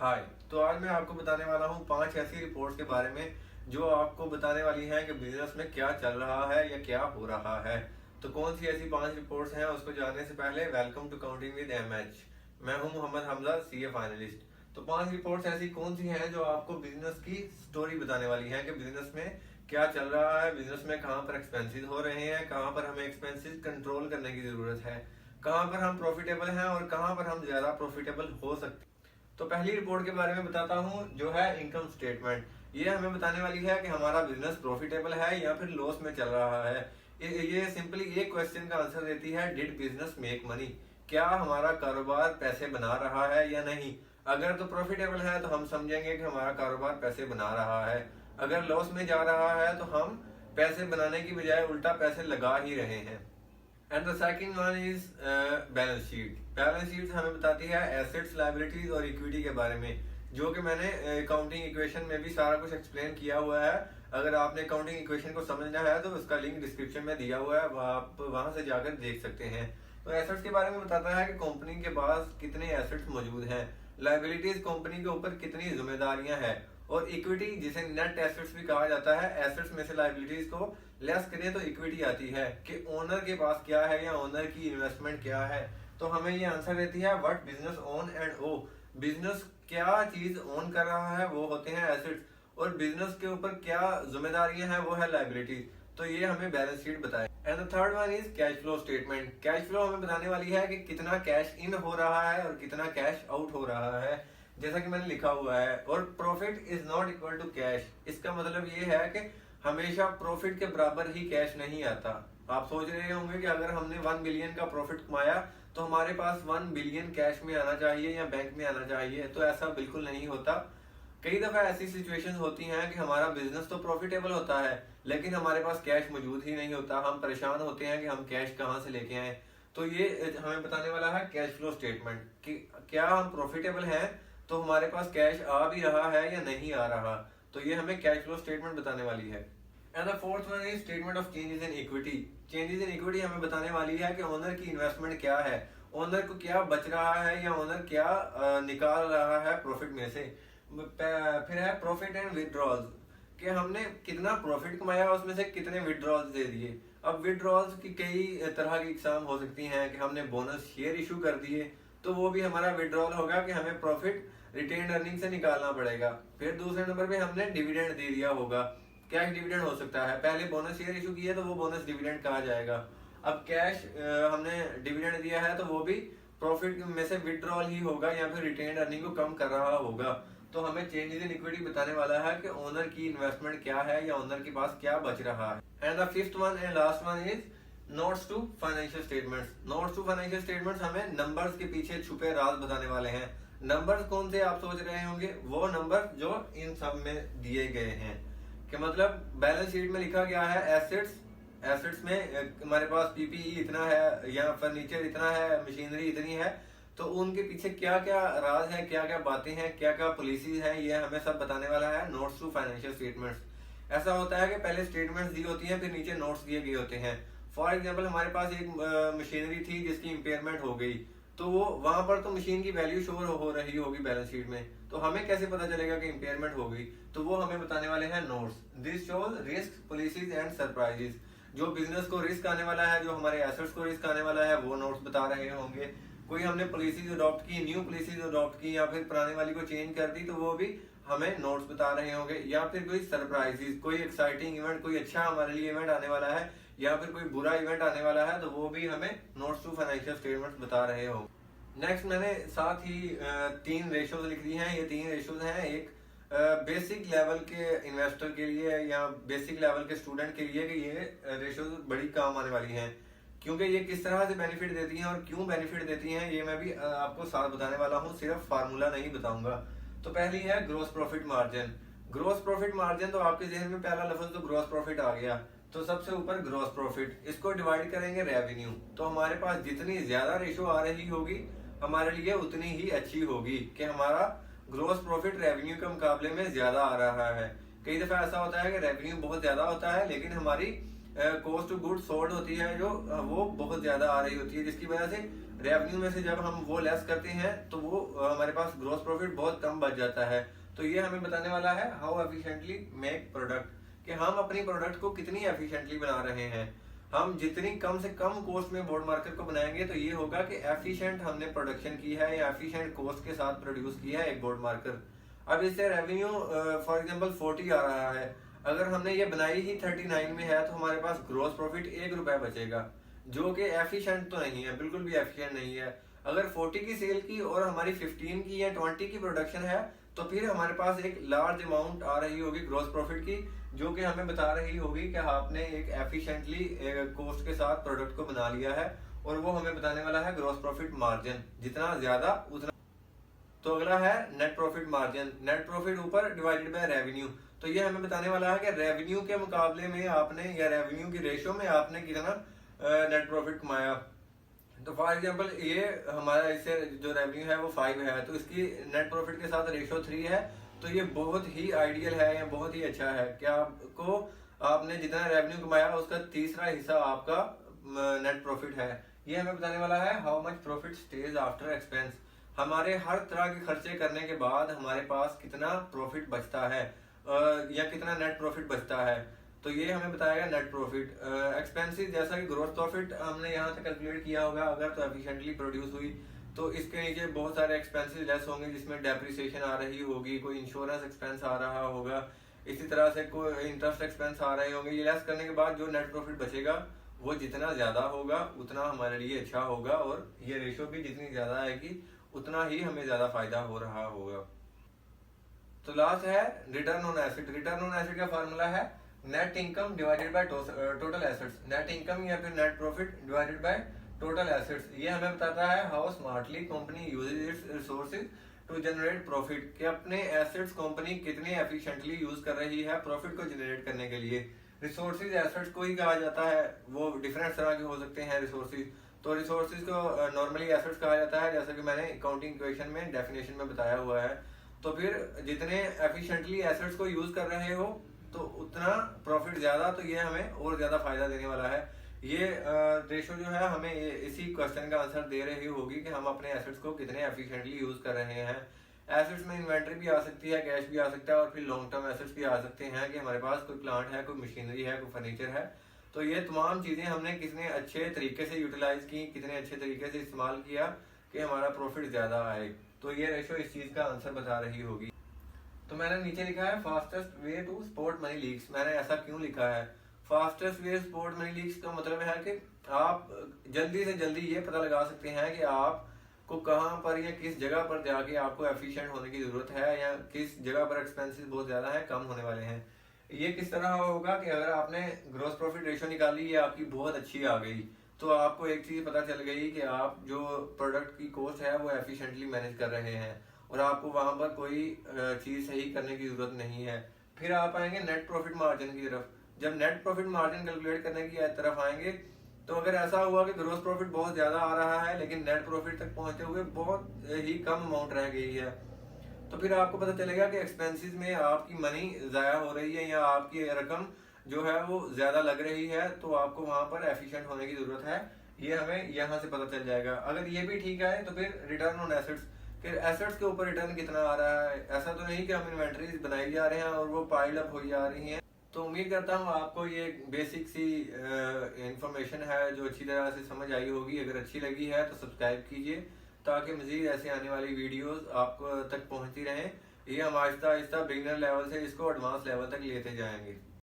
हाय। तो आज मैं आपको बताने वाला हूँ 5 ऐसी रिपोर्ट्स के बारे में जो आपको बताने वाली हैं कि बिजनेस में क्या चल रहा है या क्या हो रहा है। तो कौन सी ऐसी 5 रिपोर्ट्स हैं उसको जानने से पहले welcome to counting with MH. मैं हूँ मोहम्मद हमजा, सीए फाइनलिस्ट। तो 5 रिपोर्ट्स ऐसी कौन सी हैं जो आपको बिजनेस की स्टोरी बताने वाली हैं कि बिजनेस में क्या चल रहा है, बिजनेस में कहाँ पर एक्सपेंसेस हो रहे हैं, कहाँ पर हमें एक्सपेंसेस कंट्रोल करने की जरूरत है, कहाँ पर हम प्रॉफिटेबल हैं और कहाँ पर हम ज्यादा प्रॉफिटेबल हो सकते हैं। तो पहली रिपोर्ट के बारे में बताता हूँ जो है इनकम स्टेटमेंट। ये हमें बताने वाली है कि हमारा बिजनेस प्रॉफिटेबल है या फिर लॉस में चल रहा है। ये सिंपली एक क्वेश्चन का आंसर देती है, डिड बिजनेस मेक मनी? क्या हमारा कारोबार पैसे बना रहा है या नहीं। अगर तो प्रॉफिटेबल है तो हम समझेंगे कि हमारा कारोबार पैसे बना रहा है। अगर लॉस में जा रहा है तो हम पैसे बनाने की बजाय उल्टा पैसे लगा ही रहे हैं। And the second one is balance sheet. Balance sheet हमें बताती है एसेट्स, लायबिलिटीज और इक्विटी के बारे में, जो कि मैंने अकाउंटिंग इक्वेशन में भी सारा कुछ एक्सप्लेन किया हुआ है। अगर आपने अकाउंटिंग इक्वेशन को समझना है तो उसका लिंक डिस्क्रिप्शन में दिया हुआ है, आप वहां से जाकर देख सकते हैं। तो एसेट्स के बारे में बताता है कि कंपनी के पास कितने एसेट्स मौजूद हैं, लायबिलिटीज कंपनी के ऊपर कितनी जिम्मेदारियां हैं, और इक्विटी जिसे नेट एसेट्स भी कहा जाता है, एसेट्स में से लायबिलिटीज को लेस करें तो इक्विटी आती है कि ओनर के पास क्या है या ओनर की इन्वेस्टमेंट क्या है। तो हमें ये आंसर देती है what business own and owe. Business क्या चीज ओन कर रहा है वो होते हैं एसेट्स, और बिजनेस के ऊपर क्या जिम्मेदारियां हैं वो है लायबिलिटीज। तो ये हमें बैलेंस शीट बताए। And the third one is cash flow statement. Cash flow हमें बताने वाली है कि कितना कैश इन हो रहा है और कितना कैश आउट हो रहा है, जैसा कि मैंने लिखा हुआ है। और profit is not equal to cash. इसका मतलब ये है कि हमेशा प्रॉफिट के बराबर ही कैश नहीं आता। आप सोच रहे होंगे कि अगर हमने 1 बिलियन का प्रॉफिट कमाया तो हमारे पास 1 बिलियन कैश में आना चाहिए या बैंक में आना चाहिए, तो ऐसा बिल्कुल नहीं होता। कई दफा ऐसी सिचुएशंस होती हैं कि हमारा बिजनेस तो प्रॉफिटेबल होता है लेकिन हमारे पास कैश मौजूद ही नहीं होता। हम परेशान होते हैं कि हम कैश कहाँ से लेके आए। तो ये हमें बताने वाला है कैश फ्लो स्टेटमेंट कि क्या हम प्रॉफिटेबल हैं तो हमारे पास कैश आ भी रहा है या नहीं आ रहा। तो ये हमें कैश फ्लो स्टेटमेंट बताने वाली है। And the fourth one is statement of changes in equity. Changes in equity हमें बताने वाली है कि ओनर की इन्वेस्टमेंट क्या है, ओनर को क्या बच रहा है या ओनर क्या निकाल रहा है प्रॉफिट में से। फिर है प्रॉफिट एंड विड्रॉल्स, कि हमने कितना प्रॉफिट कमाया उसमें से कितने विड्रॉल्स दे दिए। अब विड्रॉल्स की कई तरह की इकसाम हो सकती हैं कि हमने बोनस शेयर इशू कर दिए तो वो भी हमारा विड्रॉल होगा कि हमें प्रॉफिट रिटेन अर्निंग से निकालना पड़ेगा। फिर दूसरे नंबर पे हमने डिविडेंड दे दिया होगा, कैश डिविडेंड हो सकता है। पहले बोनस शेयर इशू किया तो वो बोनस डिविडेंड कहा जाएगा। अब कैश हमने डिविडेंड दिया है तो वो भी प्रॉफिट में से विड्रॉल ही होगा या फिर रिटेन अर्निंग को कम कर रहा होगा। तो हमें चेंजेस इन इक्विटी बताने वाला है कि ओनर की इन्वेस्टमेंट क्या है या ओनर के पास क्या बच रहा है। And the fifth one and last one is notes to financial statements. Notes to financial statements हमें नंबर्स के पीछे छुपे राज बताने वाले हैं। नंबर्स कौन से आप सोच रहे होंगे, वो नंबर जो इन सब में दिए गए हैं। कि मतलब बैलेंस शीट में लिखा गया है एसेट्स, एसेट्स में हमारे पास पीपीई इतना है या फर्नीचर इतना है, मशीनरी इतनी है, तो उनके पीछे क्या क्या राज है, क्या क्या बातें हैं, क्या क्या पॉलिसीज हैं, ये हमें सब बताने वाला है नोट्स टू फाइनेंशियल स्टेटमेंट्स। ऐसा होता है कि पहले स्टेटमेंट्स दी होती हैं फिर नीचे नोट्स दिए गए होते हैं। फॉर एग्जाम्पल हमारे पास एक मशीनरी थी जिसकी इम्पेयरमेंट हो गई, तो वो वहां पर तो मशीन की वैल्यू शो हो रही होगी बैलेंस शीट में, तो हमें कैसे पता चलेगा कि इम्पेयरमेंट हो गई। तो वो हमें बताने वाले हैं notes. This shows risk, policies and surprises. जो बिजनेस को रिस्क आने वाला है, जो हमारे एसेट्स को रिस्क आने वाला है, वो नोट्स बता रहे होंगे। कोई हमने पॉलिसीज अडॉप्ट की, न्यू पॉलिसीज अडॉप्ट की या फिर पुराने वाली को चेंज कर दी, तो वो भी हमें नोट्स बता रहे होंगे। या फिर कोई सरप्राइजेस, कोई एक्साइटिंग इवेंट, कोई अच्छा हमारे लिए इवेंट आने वाला है या फिर कोई बुरा इवेंट आने वाला है, तो वो भी हमें नोट्स टू फाइनेंशियल स्टेटमेंट्स बता रहे होंगे। नेक्स्ट मैंने साथ ही 3 रेशोज लिख दी हैं। ये 3 रेशोज हैं, एक बेसिक लेवल के इन्वेस्टर के लिए या बेसिक लेवल के स्टूडेंट के लिए, कि ये रेशोज बड़ी काम आने वाली हैं क्योंकि ये किस तरह से बेनिफिट देती हैं और क्यों बेनिफिट देती हैं ये मैं भी आपको साथ बताने वाला हूँ, सिर्फ फार्मूला नहीं बताऊंगा। तो पहली है gross profit margin. Gross profit margin, तो आपके जहन में पहला लफ्ज तो ग्रोस प्रॉफिट आ गया, तो सबसे ऊपर ग्रोस प्रॉफिट, इसको डिवाइड करेंगे रेवेन्यू। तो हमारे पास जितनी ज्यादा रेशो आ रही होगी हमारे लिए उतनी ही अच्छी होगी कि हमारा ग्रोस प्रॉफिट रेवेन्यू के मुकाबले में ज्यादा आ रहा है। कई दफा ऐसा होता है कि रेवेन्यू बहुत ज्यादा होता है लेकिन हमारी कॉस्ट ऑफ गुड सोल्ड होती है जो वो बहुत ज्यादा आ रही होती है, जिसकी वजह से रेवेन्यू में से जब हम वो लेस करते हैं तो वो हमारे पास ग्रॉस प्रॉफिट बहुत कम बच जाता है। तो ये हमें बताने वाला है हाउ एफिशिएंटली मेक प्रोडक्ट, कि हम अपनी प्रोडक्ट को कितनी एफिशिएंटली बना रहे हैं। हम जितनी कम से कम कॉस्ट में बोर्ड मार्कर को बनाएंगे तो ये होगा कि एफिशिएंट हमने प्रोडक्शन की है या एफिशिएंट कॉस्ट के साथ प्रोड्यूस किया है एक बोर्ड मार्कर। अब इससे रेवेन्यू फॉर एग्जांपल 40 आ रहा है, अगर हमने ये बनाई ही 39 में है तो हमारे पास ग्रॉस प्रॉफिट 1 रुपए बचेगा, जो कि एफिशिएंट तो नहीं है, बिल्कुल भी एफिशिएंट नहीं है। अगर 40 की सेल की और हमारी 15 की या 20 की प्रोडक्शन है तो फिर हमारे पास एक लार्ज अमाउंट आ रही होगी ग्रॉस प्रॉफिट की, जो कि हमें बता रही होगी कि आपने एक एफिशिएंटली कॉस्ट के साथ प्रोडक्ट को बना लिया है, और वो हमें बताने वाला है ग्रॉस प्रॉफिट मार्जिन, जितना ज्यादा उतना। तो अगला है net profit margin, net profit ऊपर डिवाइडेड बाय रेवेन्यू। तो ये हमें बताने वाला है कि रेवेन्यू के मुकाबले में आपने या रेवेन्यू की रेशियो में आपने कितना नेट प्रॉफिट कमाया। तो फॉर एग्जांपल ये हमारा इससे जो रेवेन्यू है वो 5 है, तो इसकी नेट प्रॉफिट के साथ रेशियो 3 है। तो ये बहुत ही आइडियल है या बहुत ही अच्छा है कि आपको आपने जितना रेवेन्यू कमाया उसका तीसरा हिस्सा आपका नेट प्रॉफिट है। ये हमें बताने वाला है how much profit stage after expense, हमारे हर तरह के खर्चे करने के बाद हमारे पास कितना प्रॉफिट बचता है या कितना नेट प्रॉफिट बचता है। तो ये हमें बताएगा नेट प्रॉफिट। एक्सपेंसेस जैसा कि ग्रॉस प्रॉफिट हमने यहाँ से कैलकुलेट किया होगा अगर तो एफिशिएंटली प्रोड्यूस हुई, तो इसके नीचे बहुत सारे एक्सपेंसेस लेस होंगे, जिसमें डेप्रिसिएशन आ रही होगी, कोई इंश्योरेंस एक्सपेंस आ रहा होगा, इसी तरह से कोई इंटरेस्ट एक्सपेंस आ रहे होंगे। ये लेस करने के बाद जो नेट प्रॉफिट बचेगा वो जितना ज्यादा होगा उतना हमारे लिए अच्छा होगा, और ये रेशियो भी जितनी ज्यादा आएगी उतना ही हमें ज्यादा फायदा हो रहा होगा। तो लास्ट है return on asset. Return on asset का फार्मूला है net income divided by total assets, net income या फिर net profit divided by total assets. ये हमें बताता है how smartly company uses its resources to generate profit, कि अपने एसेट्स कंपनी कितने एफिशिएंटली यूज कर रही है प्रॉफिट को जनरेट करने के लिए। रिसोर्सेज एसेट्स को ही कहा जाता है, वो डिफरेंट तरह के हो सकते हैं रिसोर्सेज। तो रिसोर्सेज को नॉर्मली एसेट्स कहा जाता है, जैसा कि मैंने अकाउंटिंग इक्वेशन में डेफिनेशन में बताया हुआ है। तो फिर जितने एफिशिएंटली एसेट्स को यूज कर रहे हो तो उतना प्रॉफिट ज्यादा, तो ये हमें और ज्यादा फायदा देने वाला है। ये रेशो जो है हमें इसी क्वेश्चन का आंसर दे रही होगी कि हम अपने एसेट्स को कितने एफिशिएंटली यूज कर रहे हैं। एसेट्स में इन्वेंट्री भी आ सकती है, कैश भी आ सकता है, और फिर लॉन्ग टर्म एसेट्स भी आ सकते हैं कि हमारे पास कोई प्लांट है, कोई मशीनरी है, कोई फर्नीचर है। तो ये तमाम चीजें हमने कितने अच्छे तरीके से यूटिलाइज की, कितने अच्छे तरीके से इस्तेमाल किया कि हमारा प्रॉफिट ज्यादा आए। तो ये रेशो इस चीज का आंसर बता रही होगी। तो मैंने नीचे लिखा है fastest way to spot money leaks. मैंने ऐसा क्यों लिखा है? Fastest way spot money leaks का मतलब है कि आप जल्दी से जल्दी ये पता लगा सकते हैं कि आपको कहाँ पर या किस जगह पर जाके आपको एफिशिएंट होने की जरूरत है, या किस जगह पर एक्सपेंसेस बहुत ज्यादा है, कम होने वाले हैं। ये किस तरह होगा कि अगर आपने ग्रॉस प्रॉफिट रेशियो निकाली, ये आपकी बहुत अच्छी आ गई, तो आपको एक चीज पता चल गई कि आप जो प्रोडक्ट की कॉस्ट है वो एफिशिएंटली मैनेज कर रहे हैं, और आपको वहां पर कोई चीज सही करने की जरूरत नहीं है। फिर आप आएंगे नेट प्रॉफिट मार्जिन की तरफ। जब नेट प्रॉफिट मार्जिन कैलकुलेट करने की तरफ आएंगे, तो अगर ऐसा हुआ कि ग्रॉस प्रॉफिट बहुत ज्यादा आ रहा है लेकिन नेट प्रॉफिट तक पहुंचते हुए बहुत ही कम अमाउंट रह गई है, तो फिर आपको पता चलेगा कि एक्सपेंसेस में आपकी मनी जाया हो रही है या आपकी रकम जो है वो ज्यादा लग रही है, तो आपको वहां पर एफिशिएंट होने की जरूरत है। ये हमें यहाँ से पता चल जाएगा। अगर ये भी ठीक है तो फिर रिटर्न ऑन एसेट्स, फिर एसेट्स के ऊपर रिटर्न कितना आ रहा है। ऐसा तो नहीं कि हम इन्वेंटरीज बनाई जा रहे हैं और वो पाइल अप हो जा रही हैं। तो उम्मीद करता हूँ आपको ये बेसिक सी इंफॉर्मेशन है जो अच्छी तरह से समझ आई होगी। अगर अच्छी लगी है तो सब्सक्राइब कीजिए ताकि मजीद ऐसे आने वाली वीडियोस आपको तक पहुंचती रहें। ये हम आहिस्ता आहिस्ता बिगिनर लेवल से इसको एडवांस लेवल तक लेते जाएंगे।